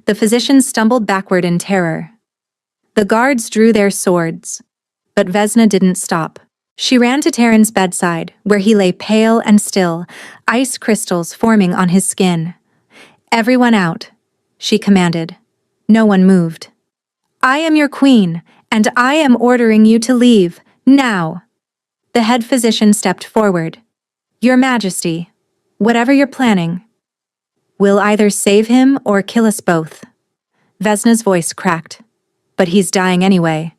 The physicians stumbled backward in terror. The guards drew their swords. But Vesna didn't stop. She ran to Taryn's bedside, where he lay pale and still, ice crystals forming on his skin. "Everyone out," she commanded. No one moved. "I am your queen, and I am ordering you to leave, now." The head physician stepped forward. "Your Majesty, whatever you're planning, we'll either save him or kill us both." Vesna's voice cracked. "But he's dying anyway.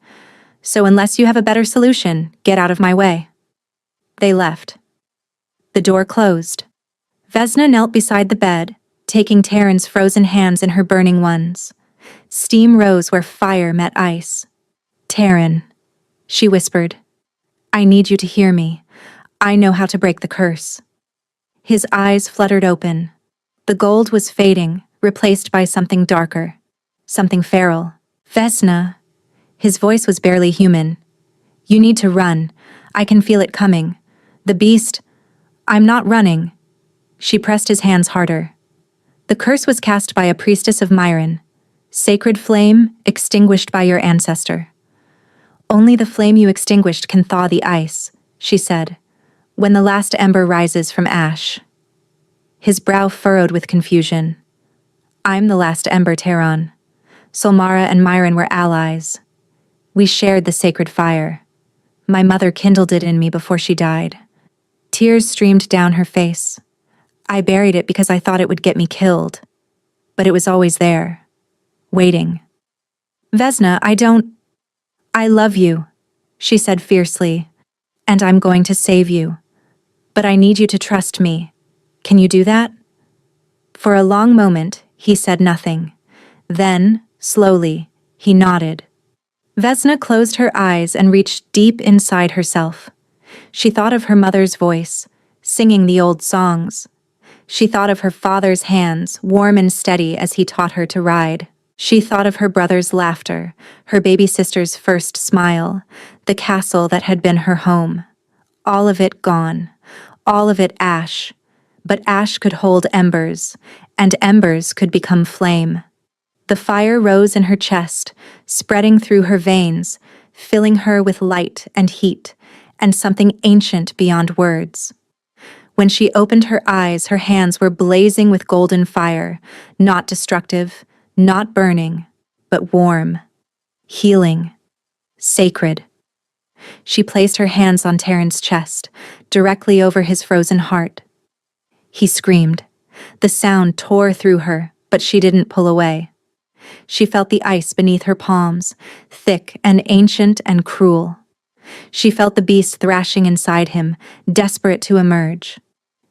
So unless you have a better solution, get out of my way." They left. The door closed. Vesna knelt beside the bed, taking Taryn's frozen hands in her burning ones. Steam rose where fire met ice. "Taryn," she whispered, "I need you to hear me. I know how to break the curse." His eyes fluttered open. The gold was fading, replaced by something darker. Something feral. "Vesna." His voice was barely human. "You need to run. I can feel it coming. The beast—" "I'm not running." She pressed his hands harder. "The curse was cast by a priestess of Myron. Sacred flame, extinguished by your ancestor. Only the flame you extinguished can thaw the ice," she said, "when the last ember rises from ash." His brow furrowed with confusion. "I'm the last ember, Taron. Solmara and Myron were allies. We shared the sacred fire. My mother kindled it in me before she died." Tears streamed down her face. "I buried it because I thought it would get me killed. But it was always there, waiting." "Vesna, I love you," she said fiercely, "and I'm going to save you. But I need you to trust me. Can you do that?" For a long moment, he said nothing. Then, slowly, he nodded. Vesna closed her eyes and reached deep inside herself. She thought of her mother's voice, singing the old songs. She thought of her father's hands, warm and steady as he taught her to ride. She thought of her brother's laughter, her baby sister's first smile, the castle that had been her home. All of it gone, all of it ash. But ash could hold embers, and embers could become flame. The fire rose in her chest, spreading through her veins, filling her with light and heat, and something ancient beyond words. When she opened her eyes, her hands were blazing with golden fire, not destructive, not burning, but warm, healing, sacred. She placed her hands on Taryn's chest, directly over his frozen heart. He screamed. The sound tore through her, but she didn't pull away. She felt the ice beneath her palms, thick and ancient and cruel. She felt the beast thrashing inside him, desperate to emerge.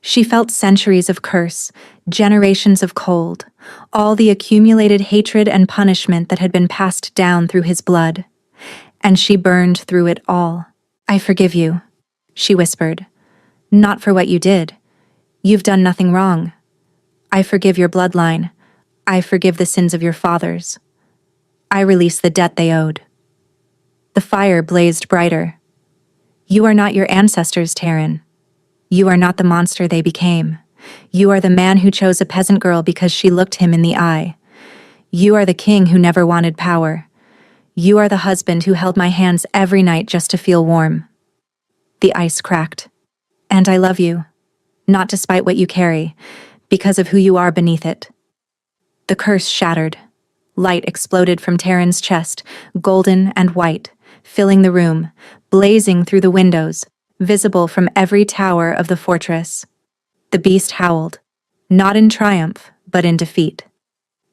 She felt centuries of curse, generations of cold, all the accumulated hatred and punishment that had been passed down through his blood. And she burned through it all. "I forgive you," she whispered. "Not for what you did. You've done nothing wrong. I forgive your bloodline. I forgive the sins of your fathers. I release the debt they owed." The fire blazed brighter. "You are not your ancestors, Taryn. You are not the monster they became. You are the man who chose a peasant girl because she looked him in the eye. You are the king who never wanted power. You are the husband who held my hands every night just to feel warm." The ice cracked. "And I love you, not despite what you carry, because of who you are beneath it." The curse shattered. Light exploded from Taryn's chest, golden and white, filling the room, blazing through the windows, visible from every tower of the fortress. The beast howled, not in triumph, but in defeat,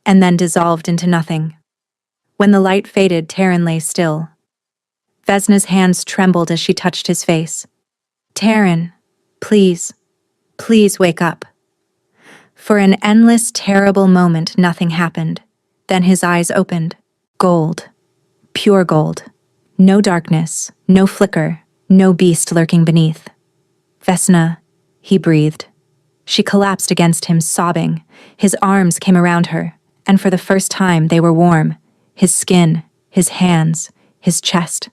and then dissolved into nothing. When the light faded, Taryn lay still. Vesna's hands trembled as she touched his face. "Taryn, please, please wake up." For an endless, terrible moment, nothing happened. Then his eyes opened. Gold. Pure gold. No darkness, no flicker, no beast lurking beneath. "Vesna," he breathed. She collapsed against him, sobbing. His arms came around her, and for the first time they were warm. His skin, his hands, his chest.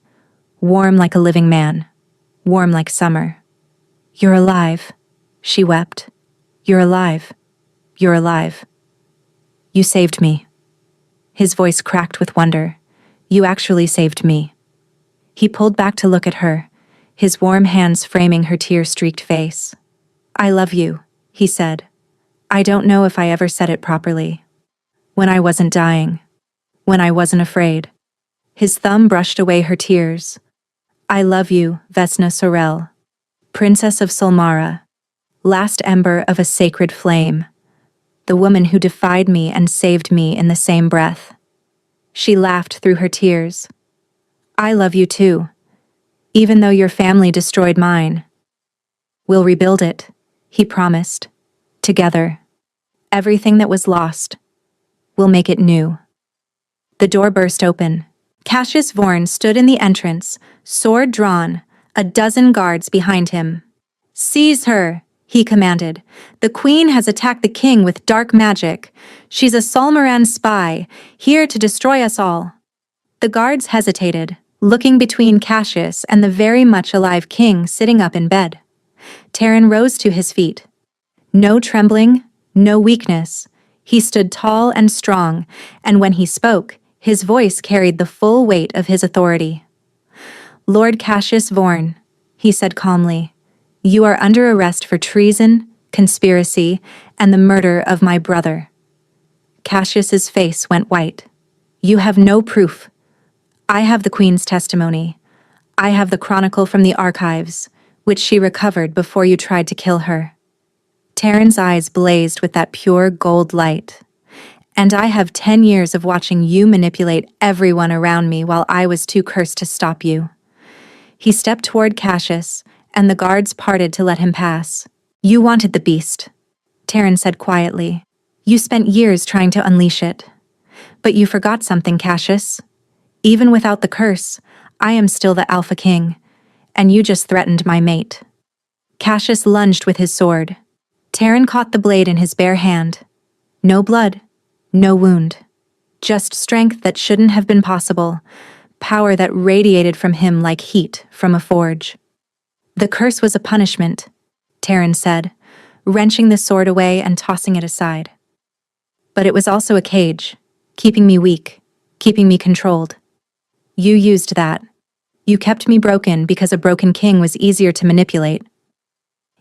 Warm like a living man. Warm like summer. "You're alive," she wept. "You're alive. You're alive. You saved me." His voice cracked with wonder. "You actually saved me." He pulled back to look at her, his warm hands framing her tear-streaked face. "I love you," he said. "I don't know if I ever said it properly. When I wasn't dying. When I wasn't afraid." His thumb brushed away her tears. "I love you, Vesna Sorel, Princess of Solmara, last ember of a sacred flame, the woman who defied me and saved me in the same breath." She laughed through her tears. "I love you too, even though your family destroyed mine. We'll rebuild it," he promised. "Together. Everything that was lost. We'll make it new." The door burst open. Cassius Vorn stood in the entrance, sword drawn, a dozen guards behind him. "Seize her," he commanded. "The queen has attacked the king with dark magic. She's a Solmaran spy, here to destroy us all." The guards hesitated, looking between Cassius and the very much alive king sitting up in bed. Taryn rose to his feet. No trembling, no weakness. He stood tall and strong, and when he spoke, his voice carried the full weight of his authority. "Lord Cassius Vorn," he said calmly, "you are under arrest for treason, conspiracy, and the murder of my brother." Cassius's face went white. "You have no proof. I have the queen's testimony. I have the chronicle from the archives, which she recovered before you tried to kill her." Taryn's eyes blazed with that pure gold light. "And I have 10 years of watching you manipulate everyone around me while I was too cursed to stop you." He stepped toward Cassius, and the guards parted to let him pass. "You wanted the beast," Taryn said quietly. "You spent years trying to unleash it. But you forgot something, Cassius. Even without the curse, I am still the Alpha King, and you just threatened my mate." Cassius lunged with his sword. Taryn caught the blade in his bare hand. No blood, no wound. Just strength that shouldn't have been possible, power that radiated from him like heat from a forge. "The curse was a punishment," Taryn said, wrenching the sword away and tossing it aside. "But it was also a cage, keeping me weak, keeping me controlled. You used that. You kept me broken because a broken king was easier to manipulate."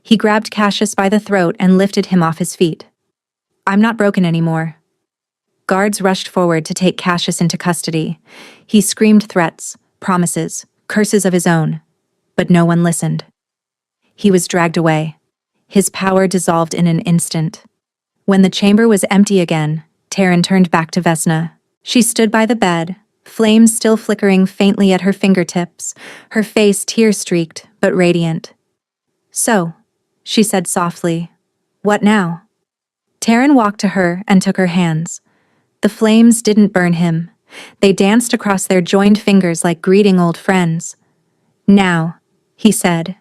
He grabbed Cassius by the throat and lifted him off his feet. "I'm not broken anymore." Guards rushed forward to take Cassius into custody. He screamed threats, promises, curses of his own, but no one listened. He was dragged away. His power dissolved in an instant. When the chamber was empty again, Taryn turned back to Vesna. She stood by the bed, flames still flickering faintly at her fingertips, her face tear-streaked but radiant. "So," she said softly, "what now?" Taryn walked to her and took her hands. The flames didn't burn him. They danced across their joined fingers like greeting old friends. "Now," he said,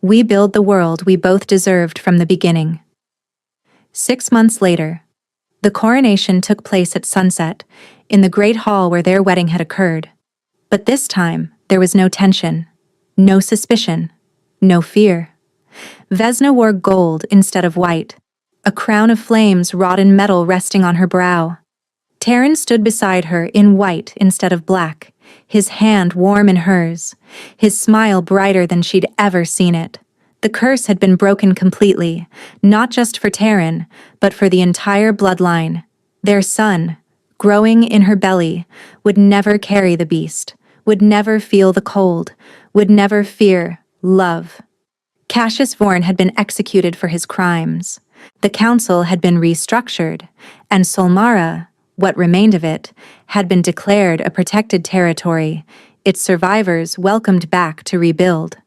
"we build the world we both deserved from the beginning." 6 months later, the coronation took place at sunset, in the great hall where their wedding had occurred. But this time, there was no tension, no suspicion, no fear. Vesna wore gold instead of white, a crown of flames wrought in metal resting on her brow. Taryn stood beside her in white instead of black, his hand warm in hers, his smile brighter than she'd ever seen it. The curse had been broken completely, not just for Taryn, but for the entire bloodline. Their son, growing in her belly, would never carry the beast, would never feel the cold, would never fear love. Cassius Vorn had been executed for his crimes. The council had been restructured, and Solmara, what remained of it, had been declared a protected territory, its survivors welcomed back to rebuild.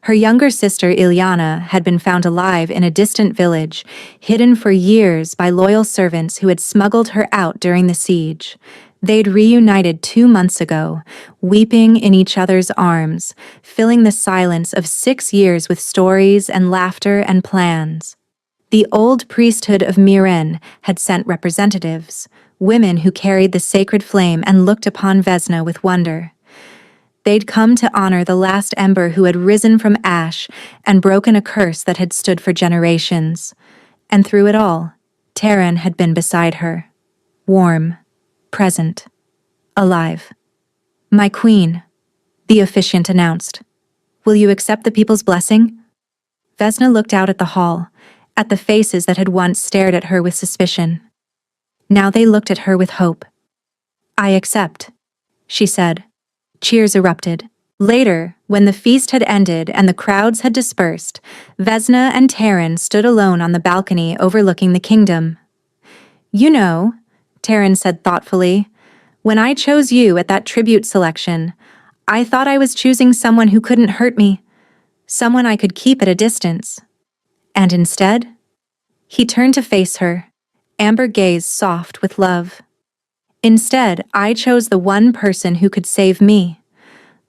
Her younger sister Ilyana had been found alive in a distant village, hidden for years by loyal servants who had smuggled her out during the siege. They'd reunited 2 months ago, weeping in each other's arms, filling the silence of 6 years with stories and laughter and plans. The old priesthood of Miren had sent representatives, women who carried the sacred flame and looked upon Vesna with wonder. They'd come to honor the last ember who had risen from ash and broken a curse that had stood for generations. And through it all, Taryn had been beside her, warm, present, alive. "My queen," the officiant announced. "Will you accept the people's blessing?" Vesna looked out at the hall, at the faces that had once stared at her with suspicion. Now they looked at her with hope. "I accept," she said. Cheers erupted. Later, when the feast had ended and the crowds had dispersed, Vesna and Taryn stood alone on the balcony overlooking the kingdom. "You know," Taryn said thoughtfully, "when I chose you at that tribute selection, I thought I was choosing someone who couldn't hurt me, someone I could keep at a distance. And instead?" He turned to face her, amber gaze soft with love. "Instead, I chose the one person who could save me,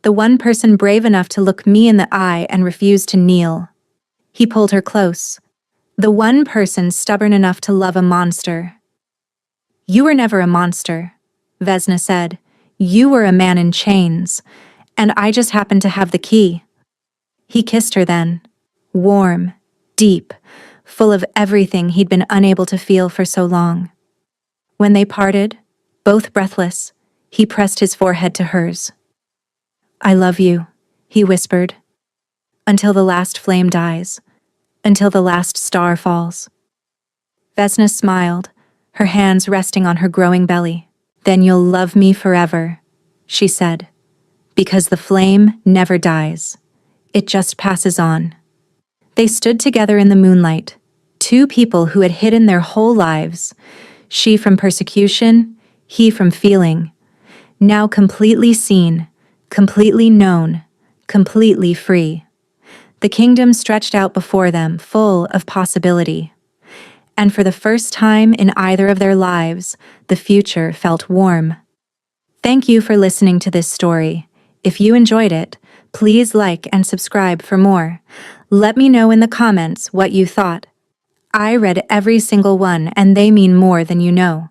the one person brave enough to look me in the eye and refuse to kneel." He pulled her close. "The one person stubborn enough to love a monster." "You were never a monster," Vesna said. "You were a man in chains, and I just happened to have the key." He kissed her then, warm, deep, full of everything he'd been unable to feel for so long. When they parted, both breathless, he pressed his forehead to hers. "I love you," he whispered, "until the last flame dies, until the last star falls." Vesna smiled, her hands resting on her growing belly. "Then you'll love me forever," she said, "because the flame never dies. It just passes on." They stood together in the moonlight, 2 people who had hidden their whole lives, she from persecution, he from feeling, now completely seen, completely known, completely free. The kingdom stretched out before them, full of possibility. And for the first time in either of their lives, the future felt warm. Thank you for listening to this story. If you enjoyed it, please like and subscribe for more. Let me know in the comments what you thought. I read every single one, and they mean more than you know.